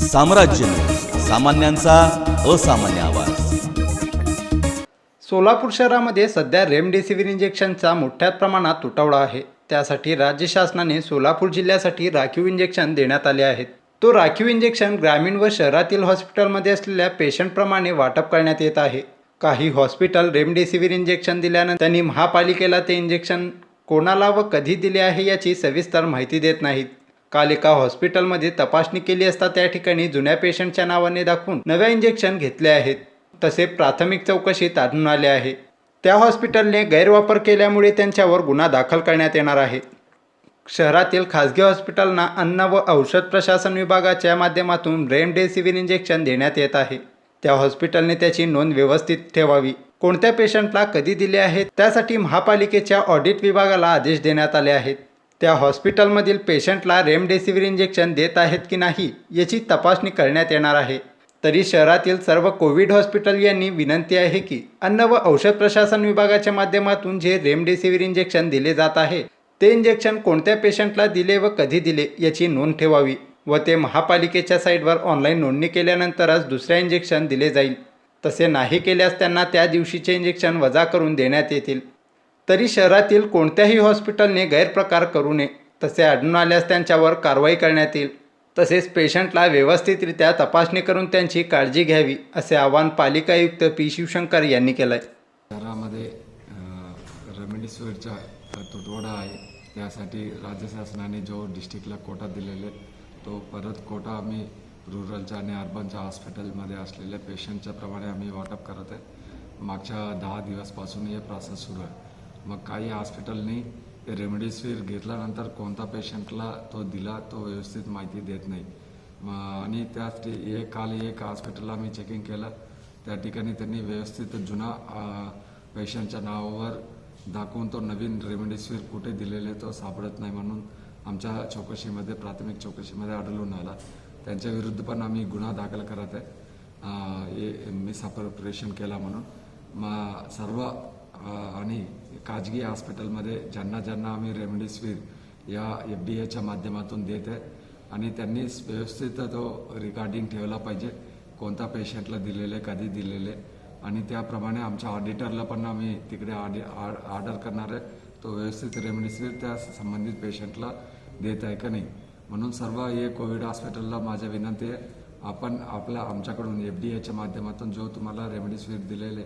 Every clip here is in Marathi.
साम्राज्य न्यूज, सामान्यांचा असामान्य आवाज। सोलापूर शहरामध्ये सध्या रेमडेसिवीर इंजेक्शनचा मोठ्या प्रमाणात तुटवडा आहे। त्यासाठी राज्य शासनाने सोलापूर जिल्ह्यासाठी राखीव इंजेक्शन देण्यात आले आहेत। तो राखीव इंजेक्शन ग्रामीण व शहरातील हॉस्पिटलमध्ये असलेल्या पेशंटप्रमाणे वाटप करण्यात येत आहे। काही हॉस्पिटल रेमडेसिवीर इंजेक्शन दिल्यानंतर त्यांनी महापालिकेला ते इंजेक्शन कोणाला व कधी दिले आहे याची सविस्तर माहिती देत नाहीत। काल एका हॉस्पिटलमध्ये तपासणी केली असता त्या ठिकाणी जुन्या पेशंटच्या नावाने दाखवून नव्या इंजेक्शन घेतले आहेत तसे प्राथमिक चौकशीत आढळून आले आहे। त्या हॉस्पिटलने गैरवापर केल्यामुळे त्यांच्यावर गुन्हा दाखल करण्यात येणार आहे। शहरातील खासगी हॉस्पिटलना अन्न व औषध प्रशासन विभागाच्या माध्यमातून रेमडेसिवीर इंजेक्शन देण्यात येत आहे। त्या हॉस्पिटलने त्याची नोंद व्यवस्थित ठेवावी। कोणत्या पेशंटला कधी दिले आहेत त्यासाठी महापालिकेच्या ऑडिट विभागाला आदेश देण्यात आले आहेत। त्या हॉस्पिटलमधील पेशंटला रेमडेसिवीर इंजेक्शन देत आहेत की नाही याची तपासणी करण्यात येणार आहे। तरी शहरातील सर्व कोविड हॉस्पिटल यांनी विनंती आहे की अन्न व औषध प्रशासन विभागाच्या माध्यमातून जे रेमडेसिवीर इंजेक्शन दिले जात आहे ते इंजेक्शन कोणत्या पेशंटला दिले व कधी दिले याची नोंद ठेवावी व ते महापालिकेच्या साईटवर ऑनलाईन नोंदणी केल्यानंतरच दुसरे इंजेक्शन दिले जाईल। तसे नाही केल्यास त्यांना त्या दिवशीचे इंजेक्शन वजा करून देण्यात येतील। तरी शहरातील कोणत्याही हॉस्पिटलने गैरप्रकार करू नये, तसे आढळून आल्यास त्यांच्यावर कारवाई करण्यात येईल। तसेच पेशंटला व्यवस्थितरित्या तपासणी करून त्यांची काळजी घ्यावी असे आवाहन पालिका आयुक्त पी शिवशंकर यांनी केलं आहे। शहरामध्ये रेमडेसिवीरचा तुटवडा आहे, त्यासाठी राज्य शासनाने जो डिस्ट्रिक्टला कोटा दिलेले तो परत कोटा आम्ही रुरलच्या आणि अर्बनच्या हॉस्पिटलमध्ये असलेल्या पेशंटच्या प्रमाणे आम्ही वाटप करत आहे। मागच्या 10 दिवसापासून हे प्रोसेस सुरू आहे। मग काही हॉस्पिटलनी रेमडेसिवीर घेतल्यानंतर कोणता पेशंटला तो दिला तो व्यवस्थित माहिती देत नाही आणि त्यात काल एक हॉस्पिटलला आम्ही चेकिंग केलं, त्या ठिकाणी त्यांनी व्यवस्थित जुना पेशंटच्या नावावर दाखवून तो नवीन रेमडेसिवीर कुठे दिलेले तो सापडत नाही म्हणून आमच्या चौकशीमध्ये प्राथमिक चौकशीमध्ये आढळून आला। त्यांच्या विरुद्ध पण आम्ही गुन्हा दाखल करत आहे, मिसअप्रोप्रिएशन केला म्हणून। मग सर्व आणि खाजगी हॉस्पिटलमध्ये ज्यांना आम्ही रेमडेसिवीर या FDA माध्यमातून देत आहे आणि त्यांनी व्यवस्थित तो रेकॉर्डिंग ठेवला पाहिजे, कोणता पेशंटला दिलेले कधी दिलेले आणि त्याप्रमाणे आमच्या ऑडिटरला पण आम्ही तिकडे ऑर्डर करणार आहे तो व्यवस्थित रेमडेसिवीर त्या संबंधित पेशंटला देत आहे का नाही। म्हणून सर्व हे कोविड हॉस्पिटलला माझी विनंती आहे, आपण आमच्याकडून FDA माध्यमातून जो तुम्हाला रेमडेसिवीर दिलेले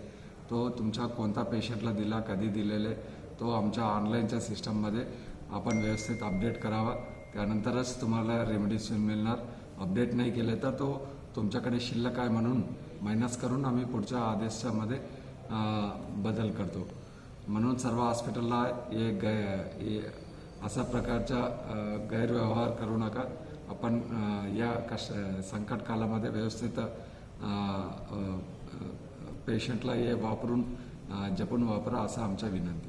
तो तुमच्या कोणता पेशंटला दिला कधी दिलेले तो आमच्या ऑनलाईनच्या सिस्टममध्ये आपण व्यवस्थित अपडेट करावा, त्यानंतरच तुम्हाला रेमडेसिवीर मिळणार। अपडेट नाही केले तर तो तुमच्याकडे शिल्लक आहे म्हणून मायनस करून आम्ही पुढच्या आदेशामध्ये बदल करतो। म्हणून सर्व हॉस्पिटलला अशा प्रकारचा गैरव्यवहार करू नका। आपण या संकट काळामध्ये व्यवस्थित पेशंटला हे वापरून जपून वापरा असं आमच्या विनंती।